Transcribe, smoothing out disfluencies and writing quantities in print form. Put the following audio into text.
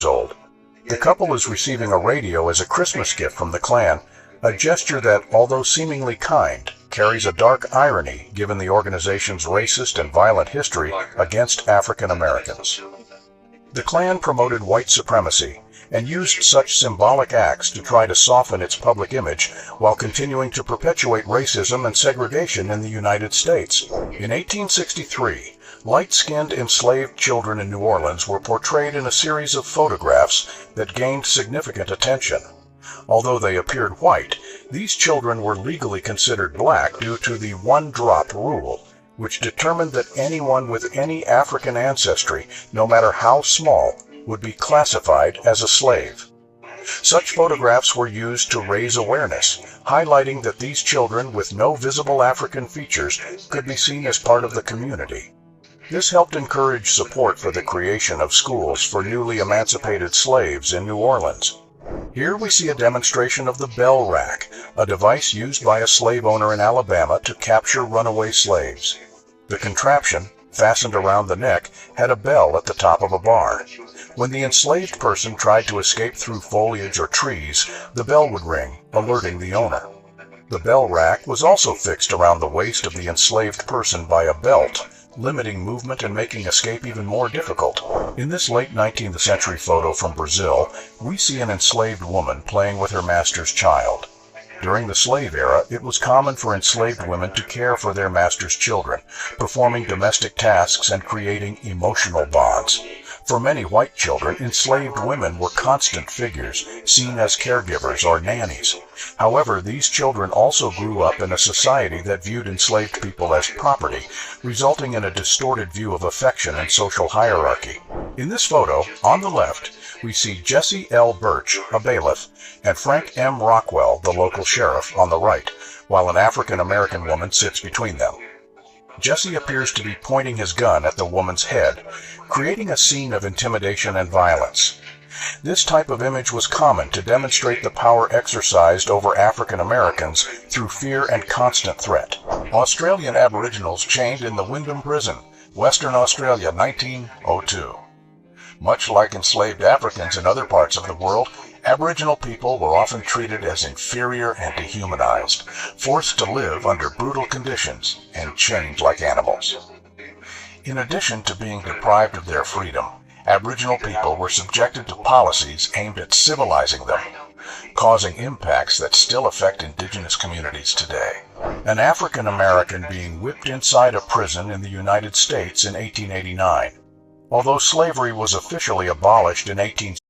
old. The couple is receiving a radio as a Christmas gift from the Klan, a gesture that, although seemingly kind, carries a dark irony given the organization's racist and violent history against African Americans. The Klan promoted white supremacy and used such symbolic acts to try to soften its public image while continuing to perpetuate racism and segregation in the United States. In 1863, light-skinned enslaved children in New Orleans were portrayed in a series of photographs that gained significant attention. Although they appeared white, these children were legally considered black due to the one-drop rule, which determined that anyone with any African ancestry, no matter how small, would be classified as a slave. Such photographs were used to raise awareness, highlighting that these children with no visible African features could be seen as part of the community. This helped encourage support for the creation of schools for newly emancipated slaves in New Orleans. Here we see a demonstration of the bell rack, a device used by a slave owner in Alabama to capture runaway slaves. The contraption, fastened around the neck, had a bell at the top of a bar. When the enslaved person tried to escape through foliage or trees, the bell would ring, alerting the owner. The bell rack was also fixed around the waist of the enslaved person by a belt, limiting movement and making escape even more difficult. In this late 19th century photo from Brazil, we see an enslaved woman playing with her master's child. During the slave era, it was common for enslaved women to care for their master's children, performing domestic tasks and creating emotional bonds. For many white children, enslaved women were constant figures, seen as caregivers or nannies. However, these children also grew up in a society that viewed enslaved people as property, resulting in a distorted view of affection and social hierarchy. In this photo, on the left, we see Jesse L. Birch, a bailiff, and Frank M. Rockwell, the local sheriff, on the right, while an African-American woman sits between them. Jesse appears to be pointing his gun at the woman's head, creating a scene of intimidation and violence. This type of image was common to demonstrate the power exercised over African Americans through fear and constant threat. Australian Aboriginals chained in the Wyndham Prison, Western Australia, 1902. Much like enslaved Africans in other parts of the world, Aboriginal people were often treated as inferior and dehumanized, forced to live under brutal conditions, and chained like animals. In addition to being deprived of their freedom, Aboriginal people were subjected to policies aimed at civilizing them, causing impacts that still affect indigenous communities today. An African American being whipped inside a prison in the United States in 1889. Although slavery was officially abolished in 1860,